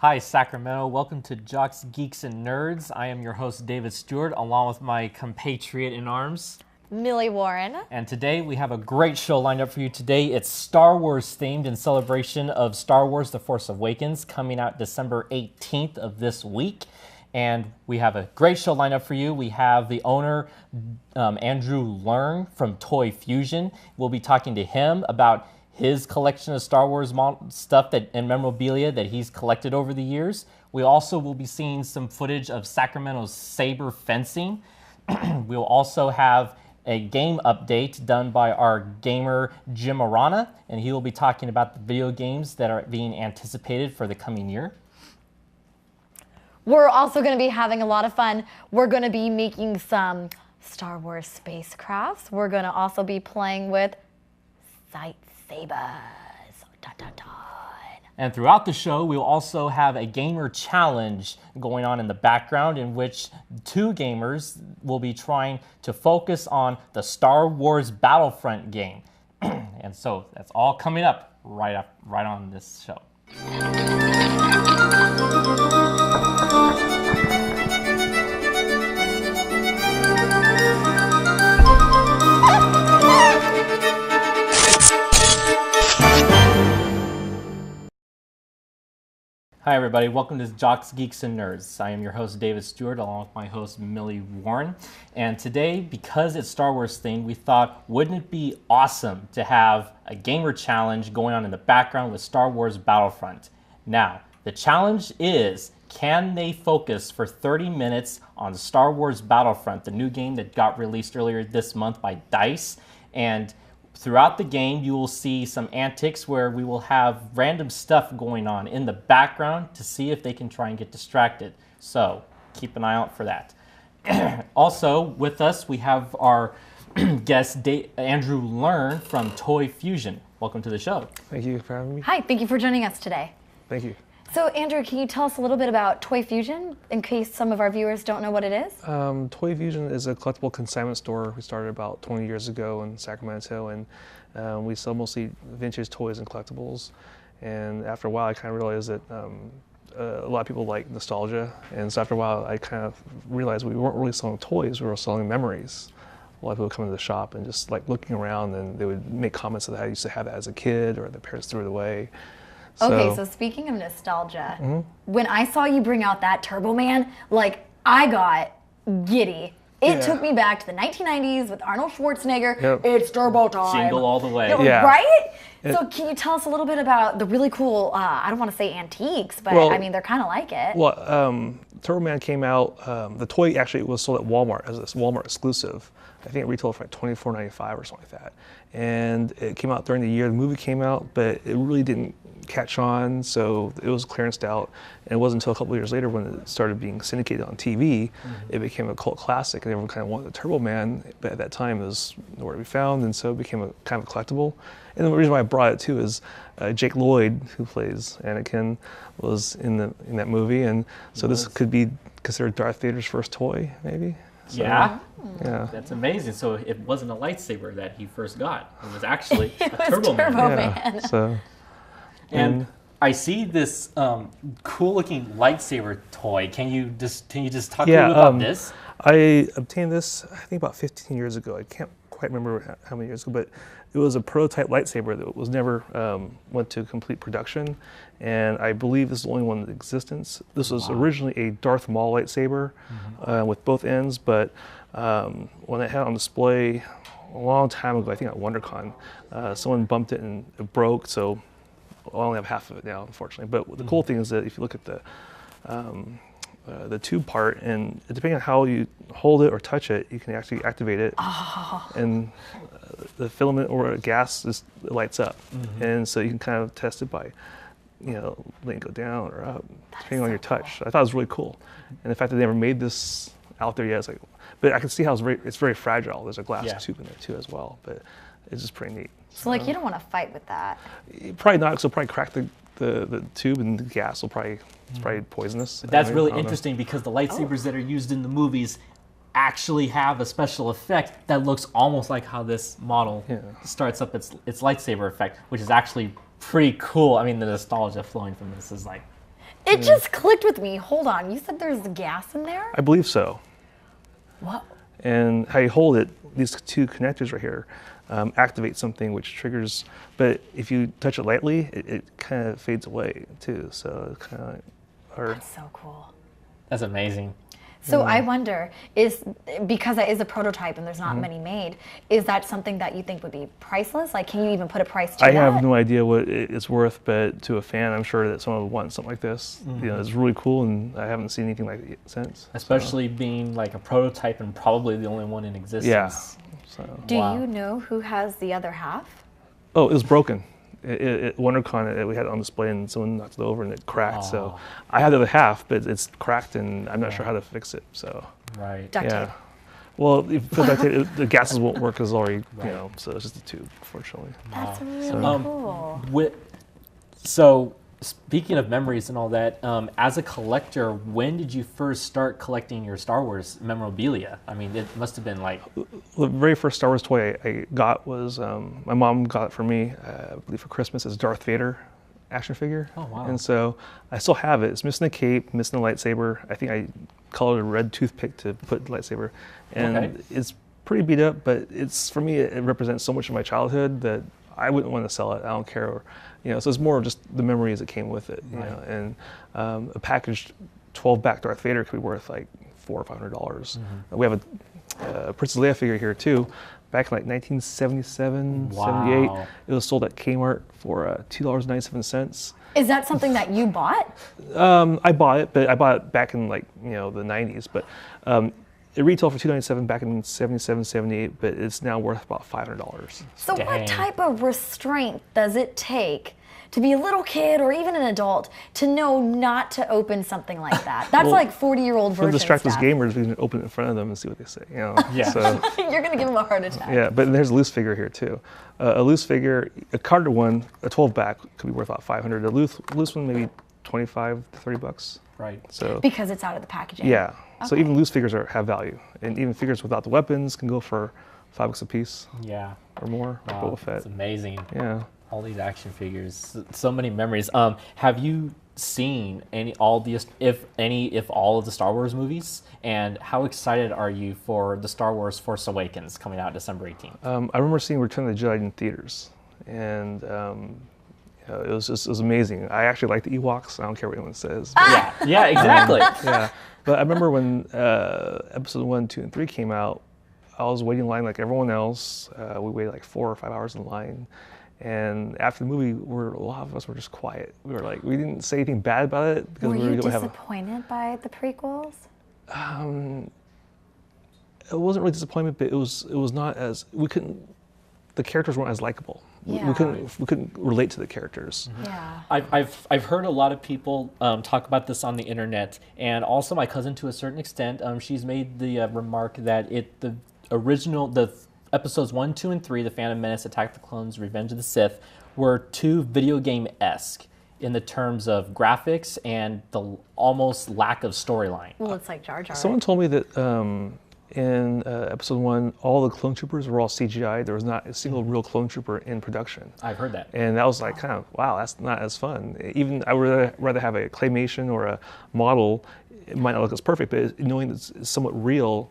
Hi, Sacramento. Welcome to Jocks, Geeks, and Nerds. I am your host, David Stewart, along with my compatriot in arms, Millie Warren. And today we have a great show lined up for you today. It's Star Wars themed in celebration of Star Wars The Force Awakens, coming out December 18th of this week. And we have a great show lined up for you. We have the owner, Andrew Learn from Toy Fusion. We'll be talking to him about his collection of Star Wars stuff and memorabilia that he's collected over the years. We also will be seeing some footage of Sacramento's saber fencing. We'll also have a game update done by our gamer Jim Arana, and he will be talking about the video games that are being anticipated for the coming year. We're also going to be having a lot of fun. We're going to be making some Star Wars spacecrafts. We're going to also be playing with lightsabers. Dun, dun, dun. And throughout the show, we'll also have a gamer challenge going on in the background in which two gamers will be trying to focus on the Star Wars Battlefront game. And so that's all coming up right on this show. Hi everybody, welcome to Jocks, Geeks, and Nerds. I am your host David Stewart along with my host Millie Warren. And today, because it's Star Wars themed, we thought, wouldn't it be awesome to have a gamer challenge going on in the background with Star Wars Battlefront? Now, the challenge is, can they focus for 30 minutes on Star Wars Battlefront, the new game that got released earlier this month by DICE? And throughout the game, you will see some antics where we will have random stuff going on in the background to see if they can try and get distracted. So keep an eye out for that. Also, with us, we have our guest, Andrew Learn from Toy Fusion. Welcome to the show. Thank you for having me. Hi, thank you for joining us today. Thank you. So, Andrew, can you tell us a little bit about Toy Fusion in case some of our viewers don't know what it is? Toy Fusion is a collectible consignment store. We started about 20 years ago in Sacramento, and we sell mostly vintage toys and collectibles. And after a while, I kind of realized that a lot of people like nostalgia. And so after a while, I kind of realized we weren't really selling toys, we were selling memories. A lot of people come into the shop and just like looking around, and they would make comments that I used to have that as a kid, or their parents threw it away. Okay, so speaking of nostalgia, when I saw you bring out that Turbo Man, like, I got giddy. It took me back to the 1990s with Arnold Schwarzenegger. Yep. It's Turbo time. Jingle all the way. Yeah. Right? So can you tell us a little bit about the really cool, I don't want to say antiques, but I mean, they're kind of like it. Well, Turbo Man came out, the toy actually was sold at Walmart as a Walmart exclusive. I think it retailed for like $24.95 or something like that. And it came out during the year the movie came out, but it really didn't catch on, so it was clearanced out. And it wasn't until a couple of years later when it started being syndicated on TV, it became a cult classic, and everyone kind of wanted the Turbo Man, but at that time it was nowhere to be found, and so it became a kind of a collectible. And the reason why I brought it too is Jake Lloyd, who plays Anakin, was in that movie, and so this could be considered Darth Vader's first toy, maybe. So, yeah? Yeah. That's amazing. So it wasn't a lightsaber that he first got. It was actually It a was Turbo Man. Turbo Yeah, Man. so. And I see this cool-looking lightsaber toy. Can you just talk a little bit about this? I obtained this, I think, about 15 years ago. I can't quite remember how many years ago, but it was a prototype lightsaber that was never went to complete production, and I believe this is the only one in existence. This was originally a Darth Maul lightsaber with both ends, but when I had it on display a long time ago, I think at WonderCon, someone bumped it and it broke, so I only have half of it now, unfortunately. But the cool thing is that if you look at the tube part, and depending on how you hold it or touch it, you can actually activate it, and the filament or gas just lights up, and so you can kind of test it by, letting it go down or up, depending on your touch. I thought it was really cool, and the fact that they never made this out there yet, it's like, but I can see how it's very fragile. There's a glass tube in there too as well, but it's just pretty neat. So, like, you don't want to fight with that. Probably not, because it'll probably crack the tube, and the gas will probably, it's probably poisonous. But that's really interesting because the lightsabers that are used in the movies actually have a special effect that looks almost like how this model starts up its lightsaber effect, which is actually pretty cool. I mean, the nostalgia flowing from this is like It just clicked with me. Hold on. You said there's gas in there? I believe so. What? And how you hold it, these two connectors right here, activate something which triggers, but if you touch it lightly, it kind of fades away too. So it kind of, That's so cool. That's amazing. So I wonder, because that is a prototype and there's not many made, is that something that you think would be priceless? Like, can you even put a price to I that? have no idea what it's worth, but to a fan, I'm sure that someone would want something like this. You know, it's really cool, and I haven't seen anything like it since. Especially being like a prototype and probably the only one in existence. Yeah. So. Do you know who has the other half? Oh, it was broken. At WonderCon, we had it on display, and someone knocked it over, and it cracked. So I had the other half, but it's cracked, and I'm not sure how to fix it. So Right. Duct tape. Well, if you put duct tape, the gases won't work because it's already, you know, so it's just a tube, unfortunately. That's really cool. So speaking of memories and all that, as a collector, when did you first start collecting your Star Wars memorabilia? I mean, it must have been like... The very first Star Wars toy I got was, my mom got it for me, I believe for Christmas, as Darth Vader action figure. Oh, wow. And so I still have it. It's missing the cape, missing the lightsaber. I think I colored a red toothpick to put the lightsaber. And it's pretty beat up, but it's, for me, it represents so much of my childhood that I wouldn't want to sell it. I don't care. Or, you know, so it's more of just the memories that came with it. You know, and a packaged 12-back Darth Vader could be worth like $400 or $500. We have a Princess Leia figure here too. Back in like 1977, 78, it was sold at Kmart for $2.97. Is that something that you bought? I bought it, but I bought it back in like, you know, the 90s. But it retailed for $2.97 back in 77, 78, but it's now worth about $500. So what type of restraint does it take to be a little kid or even an adult to know not to open something like that? That's like 40-year-old version To distract those stuff. gamers, we can open it in front of them and see what they say. You know? Yeah. So, You're going to give them a heart attack. yeah, but there's a loose figure here too. A loose figure, a carded one, a 12-back could be worth about $500. A loose one maybe $25 to $30. Right. So Because it's out of the packaging. yeah. So even loose figures have value, and even figures without the weapons can go for $5 a piece. Yeah. Or more. Wow, Boba Fett. that's amazing. Yeah. All these action figures, so many memories. Have you seen all of the Star Wars movies? And how excited are you for the Star Wars Force Awakens coming out December 18th? I remember seeing Return of the Jedi in theaters, and it was amazing. I actually like the Ewoks. I don't care what anyone says. Yeah, exactly. Yeah, but I remember when episode 1, 2, and 3 came out, I was waiting in line like everyone else. We waited like 4 or 5 hours in line. And after the movie, a lot of us were just quiet. We didn't say anything bad about it because Were we you were going to have disappointed by the prequels? It wasn't really disappointment, but it was not as, the characters weren't as likable. Yeah. We couldn't relate to the characters. Yeah. I've heard a lot of people talk about this on the internet, and also my cousin to a certain extent. She's made the remark that the episodes 1, 2, and 3, The Phantom Menace, Attack of the Clones, Revenge of the Sith, were too video game-esque in the terms of graphics and the almost lack of storyline. Well, it's like Jar Jar. Someone told me that in episode 1, all the clone troopers were all CGI. There was not a single real clone trooper in production. I've heard that. And that was like kind of, wow, that's not as fun. Even I would rather have a claymation or a model. It might not look as perfect, but knowing it's somewhat real,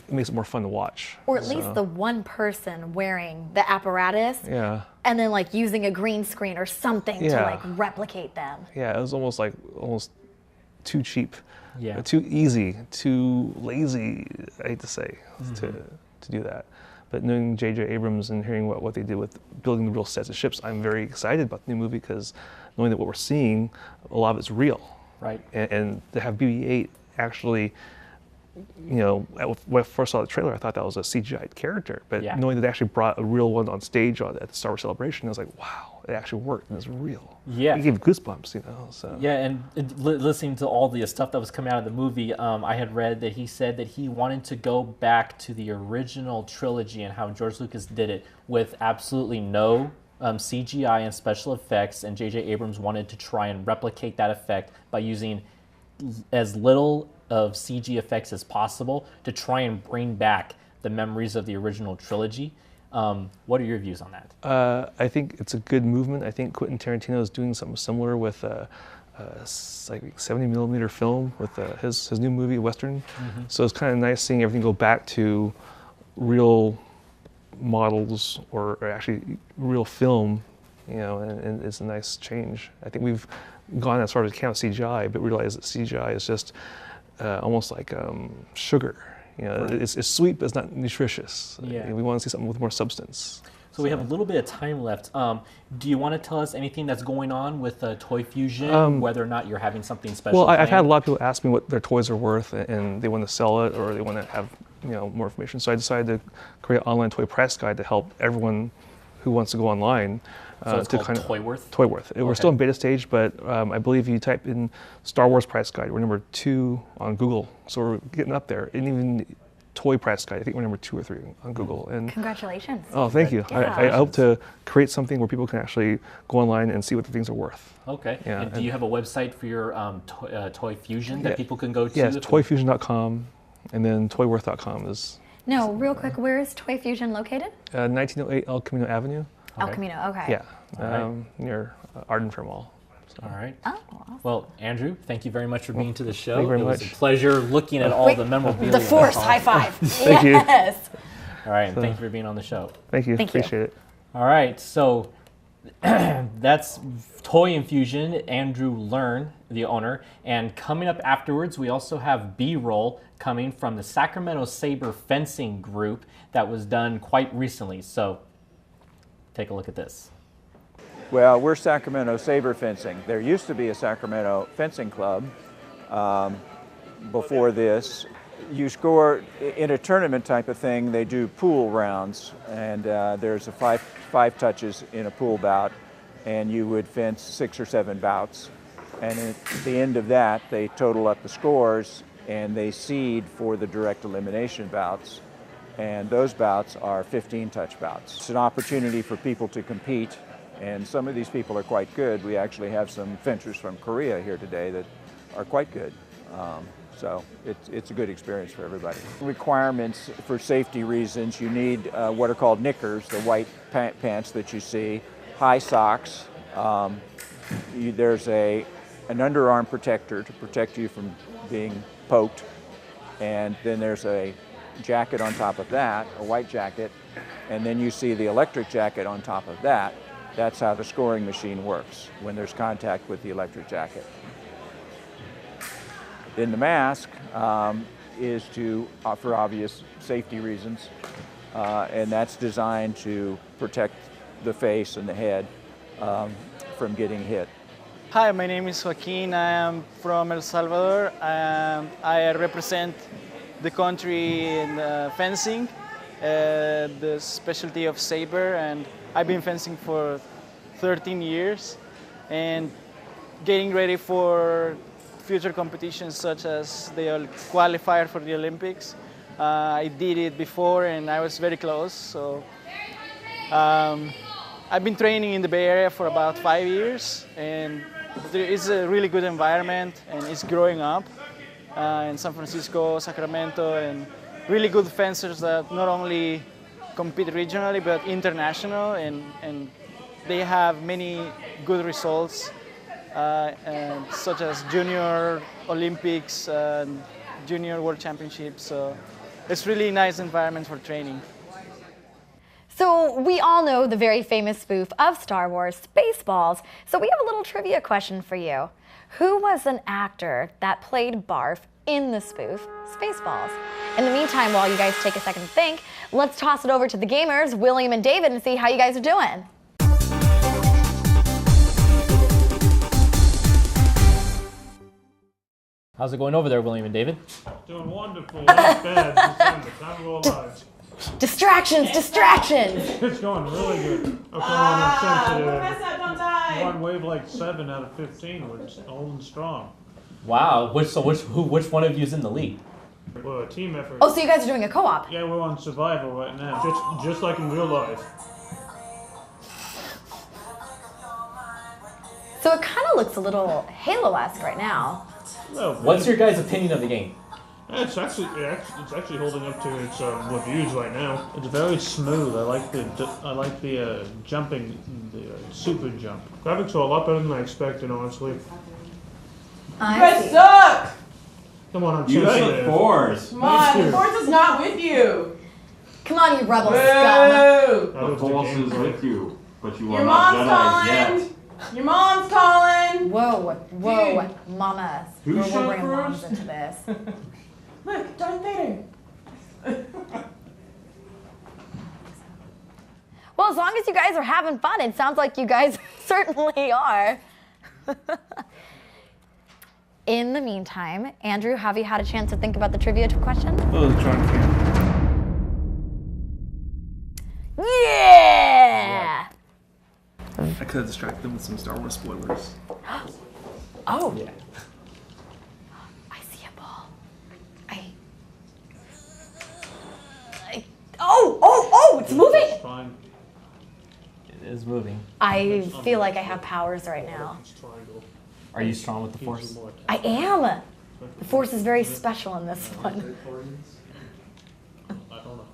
it makes it more fun to watch. Or at least the one person wearing the apparatus. Yeah. And then like using a green screen or something to like replicate them. Yeah, it was almost too cheap. Yeah. Too easy, too lazy, I hate to say, to do that. But knowing J.J. Abrams and hearing what they did with building the real sets of ships, I'm very excited about the new movie because knowing that what we're seeing, a lot of it's real. Right. And to have BB-8 actually, you know, when I first saw the trailer, I thought that was a CGI character. But knowing that they actually brought a real one on stage at the Star Wars Celebration, I was like, wow, it actually worked and it's real. Yeah. It gave goosebumps, you know. So. Yeah, and listening to all the stuff that was coming out of the movie, I had read that he said that he wanted to go back to the original trilogy and how George Lucas did it with absolutely no CGI and special effects, and J.J. Abrams wanted to try and replicate that effect by using as little of CG effects as possible to try and bring back the memories of the original trilogy. What are your views on that? I think it's a good movement. I think Quentin Tarantino is doing something similar with like 70 millimeter film with his new movie, Western. So it's kind of nice seeing everything go back to real models or actually real film, you know, and it's a nice change. I think we've gone as far as count CGI, but realize that CGI is just almost like sugar. You know, Right. it's sweet, but it's not nutritious. Yeah. We want to see something with more substance. So we have a little bit of time left. Do you want to tell us anything that's going on with Toy Fusion, whether or not you're having something special? Well, I've had planned? a lot of people ask me what their toys are worth, and they want to sell it or they want to have, you know, more information. So I decided to create an online toy price guide to help everyone who wants to go online. So it's called Toyworth? Toyworth. We're Okay. still in beta stage, but I believe you type in Star Wars price guide, we're number 2 on Google. So we're getting up there. And even toy price guide, I think we're number 2 or 3 on Google. And Congratulations. oh, thank you. Yeah. I hope to create something where people can actually go online and see what the things are worth. Okay. Yeah, And do you have a website for your Toy Fusion that people can go to? Yeah, it's toyfusion.com, and then toyworth.com is No, real quick, where is Toy Fusion located? 1908 El Camino Avenue. El Camino, okay. Yeah, All near Arden Fair Mall. All right. Oh, awesome. Well, Andrew, thank you very much for being to the show. thank you very it was much. a pleasure looking at all Wait, the memorabilia. The Force high five. Thank you. Yes. All right, and thank you for being on the show. Thank you. Thank you. Appreciate it. All right, so that's Toy Infusion, Andrew Learn, the owner. And coming up afterwards, we also have B-roll coming from the Sacramento Saber Fencing Group that was done quite recently. So take a look at this. Well, we're Sacramento Saber Fencing. There used to be a Sacramento Fencing Club before this. You score in a tournament type of thing. They do pool rounds, and there's a five touches in a pool bout, and you would fence 6 or 7 bouts. And at the end of that, they total up the scores, and they seed for the direct elimination bouts. And those bouts are 15 touch bouts. It's an opportunity for people to compete. And some of these people are quite good. We actually have some fencers from Korea here today that are quite good. So it's a good experience for everybody. Requirements for safety reasons, you need what are called knickers, the white pants that you see, high socks. There's an underarm protector to protect you from being poked. And then there's a jacket on top of that, a white jacket. And then you see the electric jacket on top of that. That's how the scoring machine works when there's contact with the electric jacket. Then the mask is for obvious safety reasons, and that's designed to protect the face and the head from getting hit. Hi, my name is Joaquin. I am from El Salvador. I represent the country in fencing, the specialty of saber, and I've been fencing for 13 years and getting ready for future competitions such as the qualifier for the Olympics. I did it before and I was very close. So I've been training in the Bay Area for about 5 years, and it's a really good environment and it's growing up in San Francisco, Sacramento, and really good fencers that not only compete regionally but international, and they have many good results such as Junior Olympics and Junior World Championships. So it's really nice environment for training. So we all know the very famous spoof of Star Wars, Spaceballs. So we have a little trivia question for you. Who was an actor that played Barf in the spoof, Spaceballs? In the meantime, while you guys take a second to think, let's toss it over to the gamers, William and David, and see how you guys are doing. How's it going over there, William and David? Doing wonderful. Not bad. December, time of our lives. Distractions, distractions. It's going really good. Okay, I'm sensitive. One wavelength 7 out of 15. We're holding strong. Wow. Which one of you is in the lead? We're a team effort. Oh, so you guys are doing a co-op. Yeah, we're on survival right now, just like in real life. So it kind of looks a little Halo-esque right now. Well, What's your guys' opinion of the game? It's actually holding up to its reviews right now. It's very smooth. I like the jumping, the super jump. Graphics are a lot better than I expected, honestly. I guys see. suck! Come on, I'm Use chasing the it. force. Come on, the force is not with you! Come on, you rebel scum. Boo! That The was force game is plan. with you, but you Your are not mom's Jedi's calling! yet. Your mom's calling! Whoa, Dude. mamas. Who We're shot bringing moms first? into this. Look, Darth Vader! Well, as long as you guys are having fun, it sounds like you guys certainly are. In the meantime, Andrew, have you had a chance to think about the trivia question? Oh, John Q. Yeah! I could have distracted them with some Star Wars spoilers. Oh, Yeah. I see a ball. Oh, it's moving! It's fine. It is moving. I feel like I have powers right now. It's triangle. Are you strong with the Gives force? you more I am. The force is very special in this one. I don't know.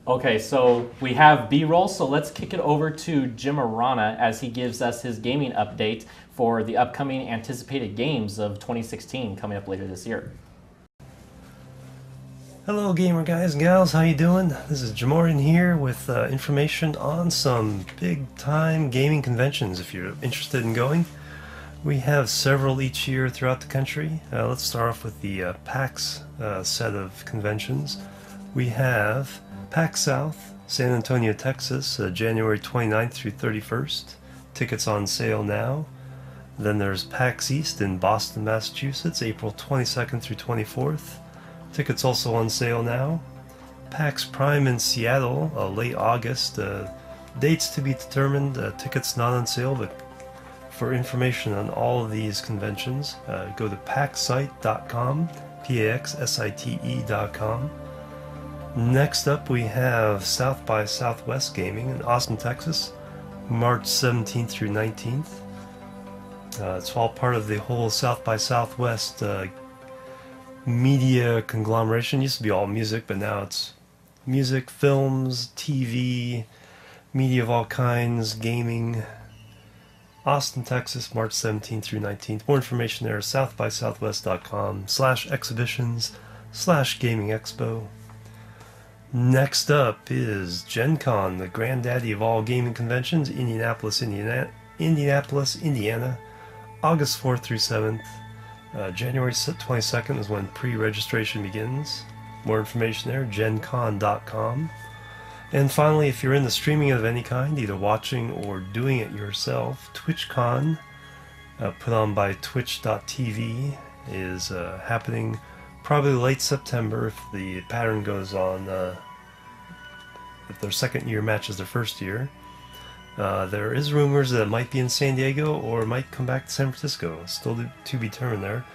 Okay, so we have B-roll, so let's kick it over to Jim Arana as he gives us his gaming update for the upcoming anticipated games of 2016 coming up later this year. Hello gamer guys and gals, how you doing? This is Jamorian here with information on some big time gaming conventions if you're interested in going. We have several each year throughout the country. Let's start off with the PAX set of conventions. We have PAX South, San Antonio, Texas, January 29th through 31st. Tickets on sale now. Then there's PAX East in Boston, Massachusetts, April 22nd through 24th. Tickets also on sale now. PAX Prime in Seattle, late August. Dates to be determined. Tickets not on sale, but for information on all of these conventions, go to paxsite.com, PAXSITE.com. Next up, we have South by Southwest Gaming in Austin, Texas, March 17th through 19th. It's all part of the whole South by Southwest media conglomeration. It used to be all music, but now it's music, films, TV, media of all kinds, gaming. Austin, Texas, March 17th through 19th. More information there, southbysouthwest.com/exhibitions/gaming expo. Next up is Gen Con, the granddaddy of all gaming conventions, Indianapolis, Indiana, August 4th through 7th. January 22nd is when pre-registration begins. More information there, gencon.com. And finally, if you're into streaming of any kind, either watching or doing it yourself, TwitchCon, put on by twitch.tv, is happening probably late September if the pattern goes on, if their second year matches their first year. There is rumors that it might be in San Diego or might come back to San Francisco. Still to be determined there.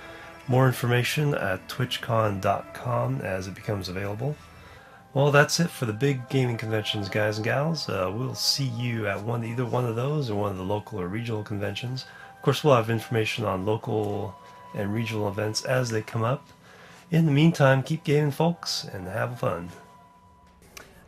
More information at twitchcon.com as it becomes available. Well, that's it for the big gaming conventions, guys and gals. We'll see you at either one of those or one of the local or regional conventions. Of course, we'll have information on local and regional events as they come up. In the meantime, keep gaming, folks, and have fun.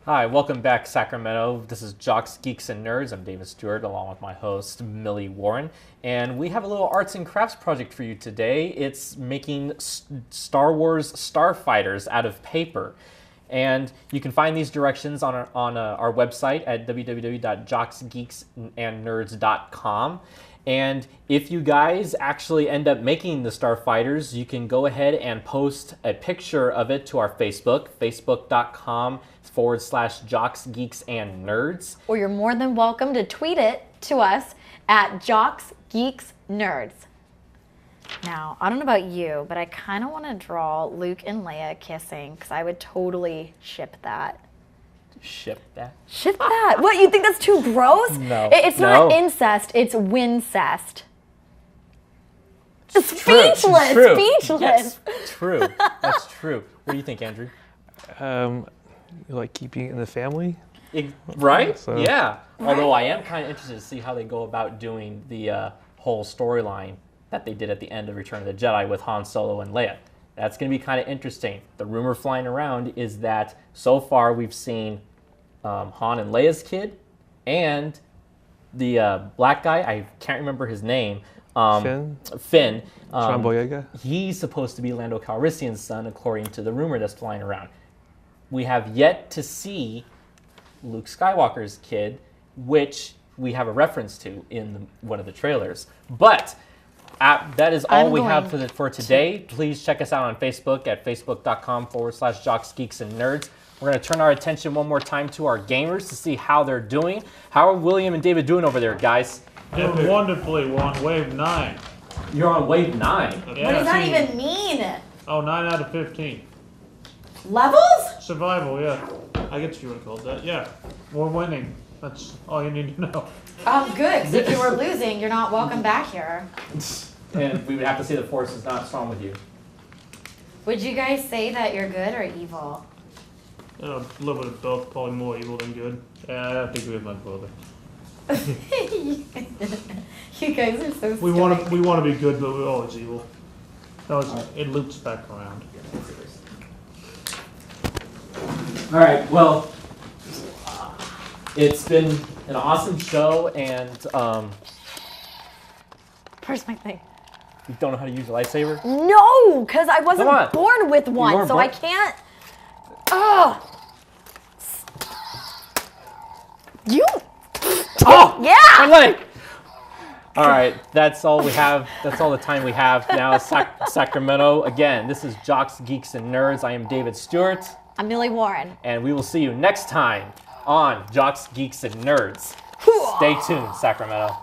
Hi, welcome back, Sacramento. This is Jocks, Geeks, and Nerds. I'm David Stewart, along with my host, Millie Warren. And we have a little arts and crafts project for you today. It's making Star Wars starfighters out of paper. And you can find these directions on our website at www.jocksgeeksandnerds.com. And if you guys actually end up making the starfighters, you can go ahead and post a picture of it to our Facebook, facebook.com/Jocks, Geeks, and Nerds. Or you're more than welcome to tweet it to us at Jocks, Geeks, Nerds. Now, I don't know about you, but I kind of want to draw Luke and Leia kissing because I would totally ship that. Ship that. Ship that? What, you think that's too gross? No. It's not No. incest, it's wincest. True. Speechless, True. speechless. Yes, true. That's true. What do you think, Andrew? You like keeping it in the family? Right? So- Yeah. Although I am kind of interested to see how they go about doing the whole storyline that they did at the end of Return of the Jedi with Han Solo and Leia. That's going to be kind of interesting. The rumor flying around is that so far we've seen Han and Leia's kid and the black guy, I can't remember his name, Finn. Finn. John Boyega. He's supposed to be Lando Calrissian's son, according to the rumor that's flying around. We have yet to see Luke Skywalker's kid, which we have a reference to in one of the trailers. But that is all we have for today. Please check us out on Facebook at facebook.com/Jocks, Geeks, and Nerds. We're going to turn our attention one more time to our gamers to see how they're doing. How are William and David doing over there, guys? Doing wonderfully. We're on wave 9. You're on wave 9. What does that even mean? Oh, 9 out of 15. Levels? Survival, yeah. I guess you would have called that. Yeah. We're winning. That's all you need to know. Good, because if you were losing, you're not welcome back here. And we would have to say the Force is not strong with you. Would you guys say that you're good or evil? A little bit of both, probably more evil than good. Yeah, I think we have my brother. You guys are so We want to be good, but we're always evil. No, it loops back around. All right, well, it's been an awesome show, and Where's my thing? you don't know how to use a lightsaber? No, because I wasn't Come on. born with one, weren't so born- I can't. Ugh. You. Oh! Yeah. My leg! All right, that's all we have. That's all the time we have now. Sacramento. Again, this is Jocks, Geeks, and Nerds. I am David Stewart. I'm Millie Warren. And we will see you next time on Jocks, Geeks, and Nerds. Stay tuned, Sacramento.